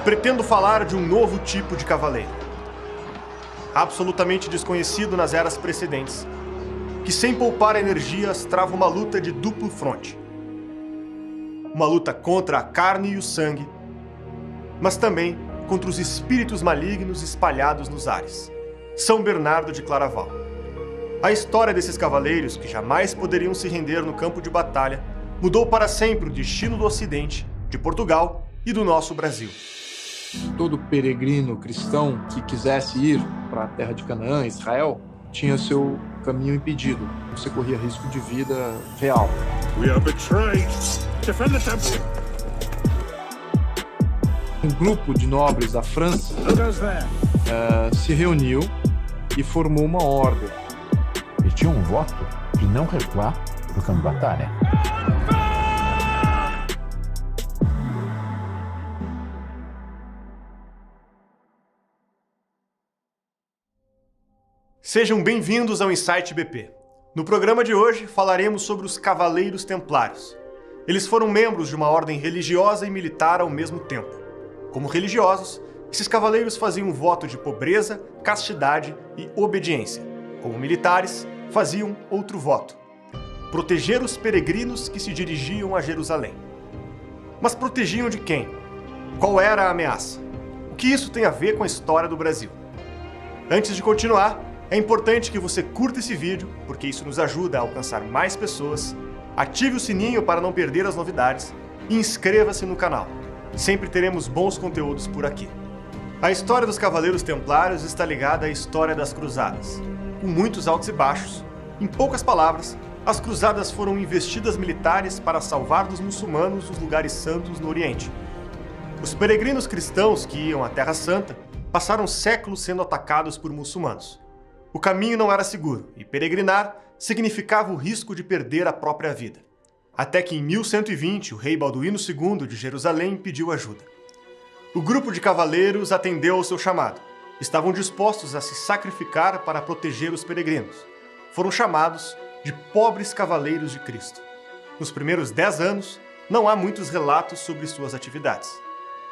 pretendo falar de um novo tipo de cavaleiro, absolutamente desconhecido nas eras precedentes, que sem poupar energias trava uma luta de duplo fronte. Uma luta contra a carne e o sangue, mas também contra os espíritos malignos espalhados nos ares. São Bernardo de Claraval. A história desses cavaleiros, que jamais poderiam se render no campo de batalha, mudou para sempre o destino do Ocidente, de Portugal e do nosso Brasil. Todo peregrino cristão que quisesse ir para a terra de Canaã, Israel, tinha seu caminho impedido. Você corria risco de vida real. We are betrayed. Defend the temple. Um grupo de nobres da França se reuniu e formou uma ordem. E tinha um voto de não recuar no campo de batalha. Sejam bem-vindos ao Insight BP. No programa de hoje falaremos sobre os Cavaleiros Templários. Eles foram membros de uma ordem religiosa e militar ao mesmo tempo. Como religiosos, esses cavaleiros faziam um voto de pobreza, castidade e obediência. Como militares, faziam outro voto: proteger os peregrinos que se dirigiam a Jerusalém. Mas protegiam de quem? Qual era a ameaça? O que isso tem a ver com a história do Brasil? Antes de continuar, é importante que você curta esse vídeo, porque isso nos ajuda a alcançar mais pessoas, ative o sininho para não perder as novidades e inscreva-se no canal. Sempre teremos bons conteúdos por aqui. A história dos Cavaleiros Templários está ligada à história das Cruzadas. Com muitos altos e baixos, em poucas palavras, as Cruzadas foram investidas militares para salvar dos muçulmanos os lugares santos no Oriente. Os peregrinos cristãos que iam à Terra Santa passaram séculos sendo atacados por muçulmanos. O caminho não era seguro e peregrinar significava o risco de perder a própria vida. Até que em 1120 o rei Balduíno II de Jerusalém pediu ajuda. O grupo de cavaleiros atendeu ao seu chamado. Estavam dispostos a se sacrificar para proteger os peregrinos. Foram chamados de Pobres Cavaleiros de Cristo. Nos primeiros 10 anos, não há muitos relatos sobre suas atividades.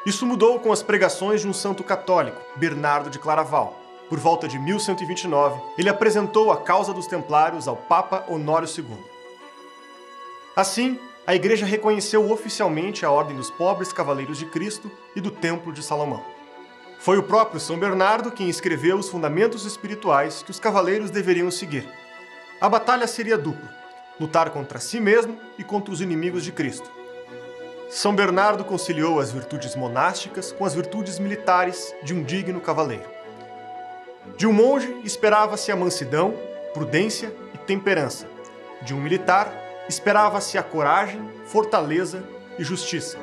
Isso mudou com as pregações de um santo católico, Bernardo de Claraval. Por volta de 1129, ele apresentou a causa dos Templários ao Papa Honório II. Assim, a Igreja reconheceu oficialmente a Ordem dos Pobres Cavaleiros de Cristo e do Templo de Salomão. Foi o próprio São Bernardo quem escreveu os fundamentos espirituais que os cavaleiros deveriam seguir. A batalha seria dupla: lutar contra si mesmo e contra os inimigos de Cristo. São Bernardo conciliou as virtudes monásticas com as virtudes militares de um digno cavaleiro. De um monge esperava-se a mansidão, prudência e temperança. De um militar esperava-se a coragem, fortaleza e justiça.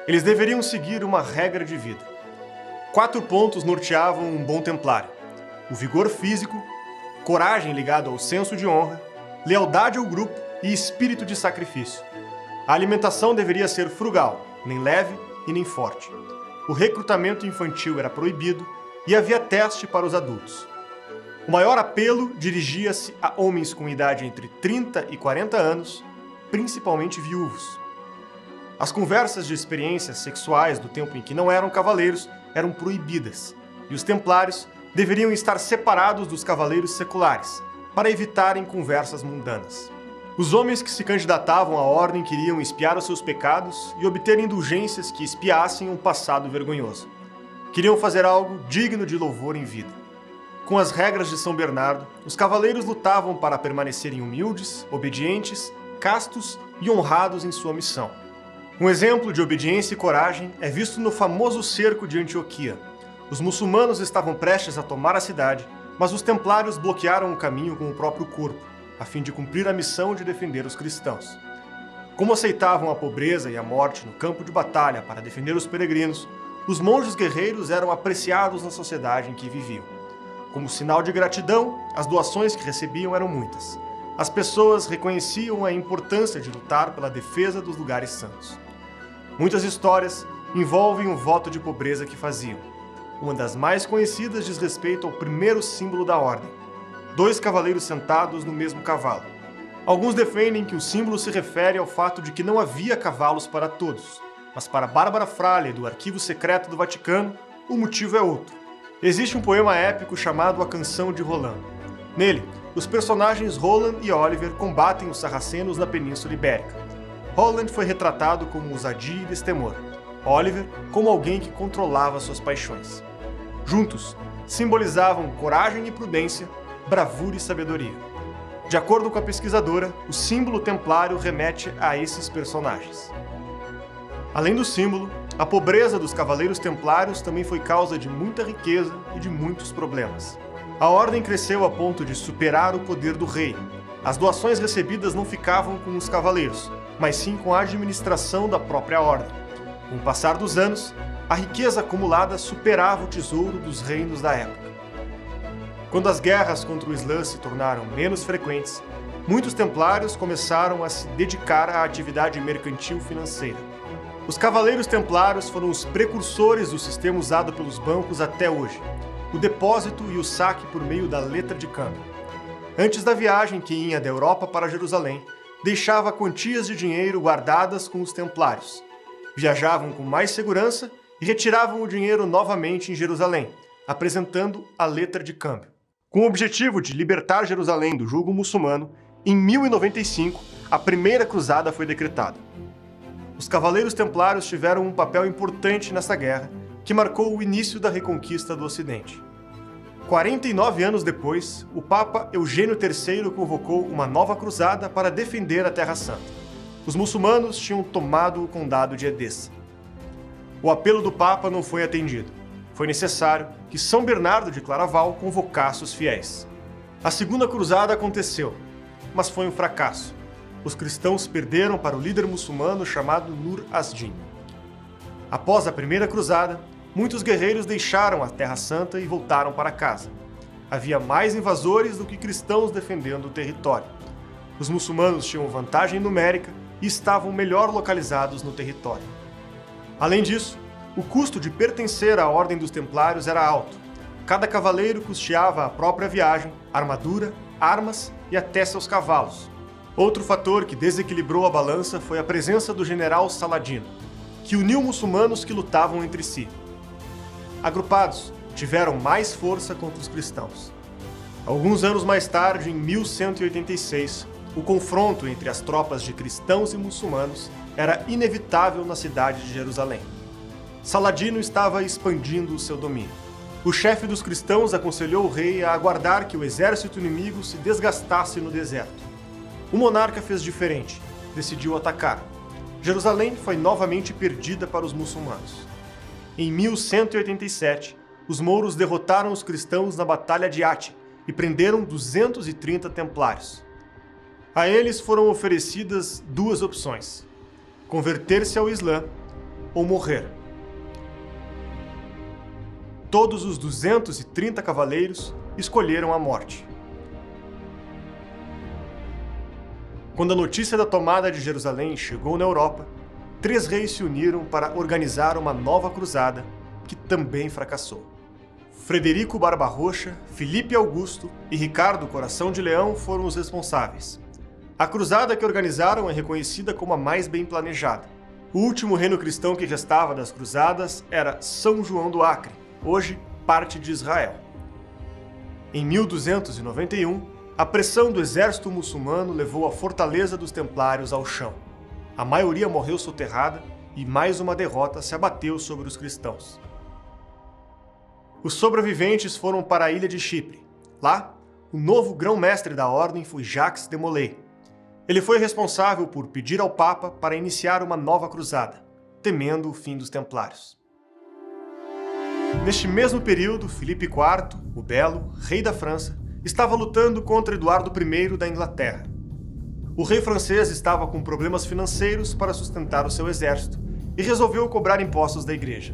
Eles deveriam seguir uma regra de vida. 4 pontos norteavam um bom templário: o vigor físico, coragem ligada ao senso de honra, lealdade ao grupo e espírito de sacrifício. A alimentação deveria ser frugal, nem leve e nem forte. O recrutamento infantil era proibido e havia teste para os adultos. O maior apelo dirigia-se a homens com idade entre 30 e 40 anos, principalmente viúvos. As conversas de experiências sexuais do tempo em que não eram cavaleiros eram proibidas, e os templários deveriam estar separados dos cavaleiros seculares, para evitarem conversas mundanas. Os homens que se candidatavam à ordem queriam expiar os seus pecados e obter indulgências que expiassem um passado vergonhoso. Queriam fazer algo digno de louvor em vida. Com as regras de São Bernardo, os cavaleiros lutavam para permanecerem humildes, obedientes, castos e honrados em sua missão. Um exemplo de obediência e coragem é visto no famoso cerco de Antioquia. Os muçulmanos estavam prestes a tomar a cidade, mas os templários bloquearam o caminho com o próprio corpo, a fim de cumprir a missão de defender os cristãos. Como aceitavam a pobreza e a morte no campo de batalha para defender os peregrinos, os monges guerreiros eram apreciados na sociedade em que viviam. Como sinal de gratidão, as doações que recebiam eram muitas. As pessoas reconheciam a importância de lutar pela defesa dos lugares santos. Muitas histórias envolvem o voto de pobreza que faziam. Uma das mais conhecidas diz respeito ao primeiro símbolo da ordem: 2 cavaleiros sentados no mesmo cavalo. Alguns defendem que o símbolo se refere ao fato de que não havia cavalos para todos. Mas para Bárbara Fraley, do Arquivo Secreto do Vaticano, o motivo é outro. Existe um poema épico chamado A Canção de Roland. Nele, os personagens Roland e Oliver combatem os sarracenos na Península Ibérica. Roland foi retratado como ousadia e destemor. Oliver como alguém que controlava suas paixões. Juntos, simbolizavam coragem e prudência, bravura e sabedoria. De acordo com a pesquisadora, o símbolo templário remete a esses personagens. Além do símbolo, a pobreza dos cavaleiros templários também foi causa de muita riqueza e de muitos problemas. A ordem cresceu a ponto de superar o poder do rei. As doações recebidas não ficavam com os cavaleiros, mas sim com a administração da própria ordem. Com o passar dos anos, a riqueza acumulada superava o tesouro dos reinos da época. Quando as guerras contra o Islã se tornaram menos frequentes, muitos templários começaram a se dedicar à atividade mercantil financeira. Os cavaleiros templários foram os precursores do sistema usado pelos bancos até hoje, o depósito e o saque por meio da letra de câmbio. Antes da viagem que ia da Europa para Jerusalém, deixava quantias de dinheiro guardadas com os templários. Viajavam com mais segurança e retiravam o dinheiro novamente em Jerusalém, apresentando a letra de câmbio. Com o objetivo de libertar Jerusalém do jugo muçulmano, em 1095, a primeira cruzada foi decretada. Os cavaleiros templários tiveram um papel importante nessa guerra, que marcou o início da reconquista do Ocidente. 49 anos depois, o Papa Eugênio III convocou uma nova cruzada para defender a Terra Santa. Os muçulmanos tinham tomado o condado de Edessa. O apelo do Papa não foi atendido. Foi necessário que São Bernardo de Claraval convocasse os fiéis. A segunda cruzada aconteceu, mas foi um fracasso. Os cristãos perderam para o líder muçulmano chamado Nur as-Din. Após a primeira cruzada, muitos guerreiros deixaram a Terra Santa e voltaram para casa. Havia mais invasores do que cristãos defendendo o território. Os muçulmanos tinham vantagem numérica e estavam melhor localizados no território. Além disso, o custo de pertencer à Ordem dos Templários era alto. Cada cavaleiro custeava a própria viagem, armadura, armas e até seus cavalos. Outro fator que desequilibrou a balança foi a presença do general Saladino, que uniu muçulmanos que lutavam entre si. Agrupados, tiveram mais força contra os cristãos. Alguns anos mais tarde, em 1186, o confronto entre as tropas de cristãos e muçulmanos era inevitável na cidade de Jerusalém. Saladino estava expandindo o seu domínio. O chefe dos cristãos aconselhou o rei a aguardar que o exército inimigo se desgastasse no deserto. O monarca fez diferente, decidiu atacar. Jerusalém foi novamente perdida para os muçulmanos. Em 1187, os mouros derrotaram os cristãos na Batalha de Ati e prenderam 230 templários. A eles foram oferecidas duas opções: converter-se ao Islã ou morrer. Todos os 230 cavaleiros escolheram a morte. Quando a notícia da tomada de Jerusalém chegou na Europa, 3 reis se uniram para organizar uma nova cruzada, que também fracassou. Frederico Barbarroxa, Filipe Augusto e Ricardo Coração de Leão foram os responsáveis. A cruzada que organizaram é reconhecida como a mais bem planejada. O último reino cristão que restava das cruzadas era São João do Acre, hoje parte de Israel. Em 1291, a pressão do exército muçulmano levou a fortaleza dos templários ao chão. A maioria morreu soterrada e mais uma derrota se abateu sobre os cristãos. Os sobreviventes foram para a ilha de Chipre. Lá, o novo grão-mestre da ordem foi Jacques de Molay. Ele foi responsável por pedir ao Papa para iniciar uma nova cruzada, temendo o fim dos templários. Neste mesmo período, Filipe IV, o Belo, rei da França, estava lutando contra Eduardo I da Inglaterra. O rei francês estava com problemas financeiros para sustentar o seu exército e resolveu cobrar impostos da igreja.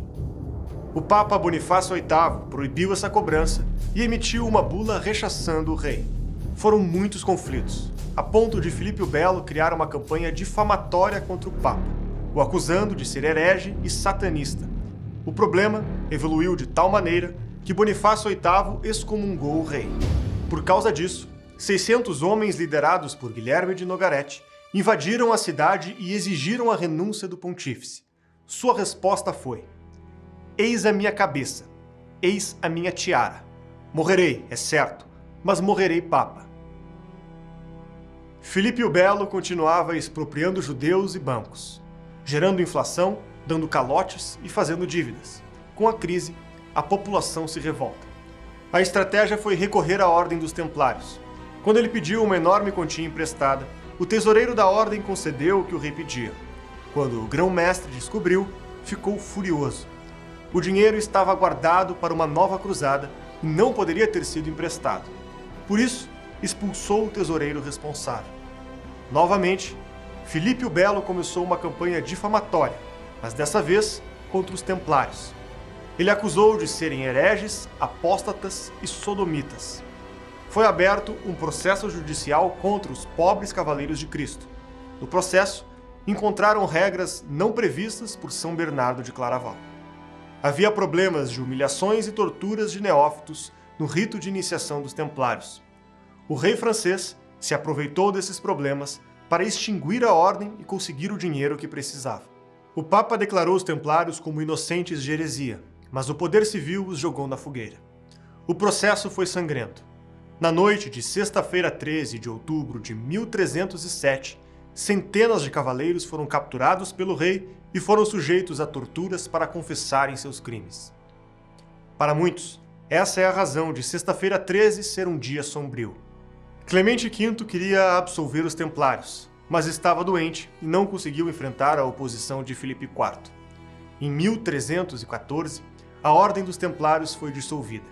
O Papa Bonifácio VIII proibiu essa cobrança e emitiu uma bula rechaçando o rei. Foram muitos conflitos, a ponto de Filipe o Belo criar uma campanha difamatória contra o Papa, o acusando de ser herege e satanista. O problema evoluiu de tal maneira que Bonifácio VIII excomungou o rei. Por causa disso, 600 homens liderados por Guilherme de Nogaret invadiram a cidade e exigiram a renúncia do pontífice. Sua resposta foi: eis a minha cabeça, eis a minha tiara. Morrerei, é certo, mas morrerei papa. Filipe o Belo continuava expropriando judeus e bancos, gerando inflação, dando calotes e fazendo dívidas. Com a crise, a população se revolta. A estratégia foi recorrer à Ordem dos Templários. Quando ele pediu uma enorme quantia emprestada, o tesoureiro da Ordem concedeu o que o rei pedia. Quando o grão-mestre descobriu, ficou furioso. O dinheiro estava guardado para uma nova cruzada e não poderia ter sido emprestado. Por isso, expulsou o tesoureiro responsável. Novamente, Filipe o Belo começou uma campanha difamatória, mas dessa vez contra os templários. Ele acusou de serem hereges, apóstatas e sodomitas. Foi aberto um processo judicial contra os pobres cavaleiros de Cristo. No processo, encontraram regras não previstas por São Bernardo de Claraval. Havia problemas de humilhações e torturas de neófitos no rito de iniciação dos templários. O rei francês se aproveitou desses problemas para extinguir a ordem e conseguir o dinheiro que precisava. O Papa declarou os templários como inocentes de heresia, mas o poder civil os jogou na fogueira. O processo foi sangrento. Na noite de sexta-feira 13 de outubro de 1307, centenas de cavaleiros foram capturados pelo rei e foram sujeitos a torturas para confessarem seus crimes. Para muitos, essa é a razão de sexta-feira 13 ser um dia sombrio. Clemente V queria absolver os templários, mas estava doente e não conseguiu enfrentar a oposição de Filipe IV. Em 1314, a Ordem dos Templários foi dissolvida.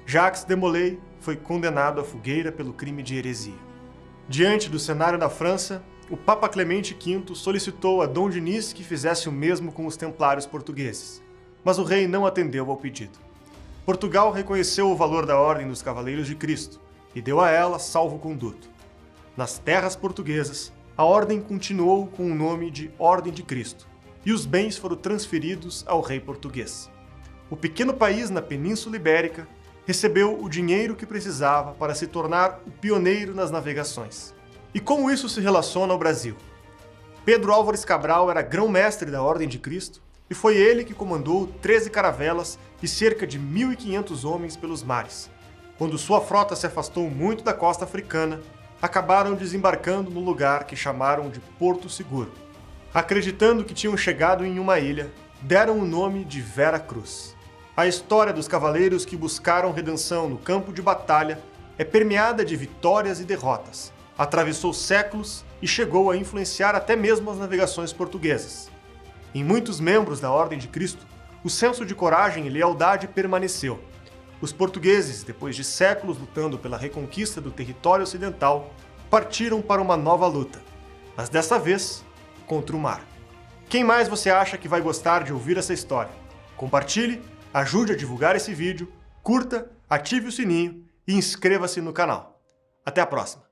Jacques de Molay foi condenado à fogueira pelo crime de heresia. Diante do cenário da França, o Papa Clemente V solicitou a Dom Diniz que fizesse o mesmo com os templários portugueses, mas o rei não atendeu ao pedido. Portugal reconheceu o valor da Ordem dos Cavaleiros de Cristo e deu a ela salvo-conduto. Nas terras portuguesas, a ordem continuou com o nome de Ordem de Cristo, e os bens foram transferidos ao rei português. O pequeno país na Península Ibérica recebeu o dinheiro que precisava para se tornar o pioneiro nas navegações. E como isso se relaciona ao Brasil? Pedro Álvares Cabral era grão-mestre da Ordem de Cristo e foi ele que comandou 13 caravelas e cerca de 1.500 homens pelos mares. Quando sua frota se afastou muito da costa africana, acabaram desembarcando no lugar que chamaram de Porto Seguro. Acreditando que tinham chegado em uma ilha, deram o nome de Vera Cruz. A história dos cavaleiros que buscaram redenção no campo de batalha é permeada de vitórias e derrotas. Atravessou séculos e chegou a influenciar até mesmo as navegações portuguesas. Em muitos membros da Ordem de Cristo, o senso de coragem e lealdade permaneceu. Os portugueses, depois de séculos lutando pela reconquista do território ocidental, partiram para uma nova luta, mas dessa vez contra o mar. Quem mais você acha que vai gostar de ouvir essa história? Compartilhe, ajude a divulgar esse vídeo, curta, ative o sininho e inscreva-se no canal. Até a próxima!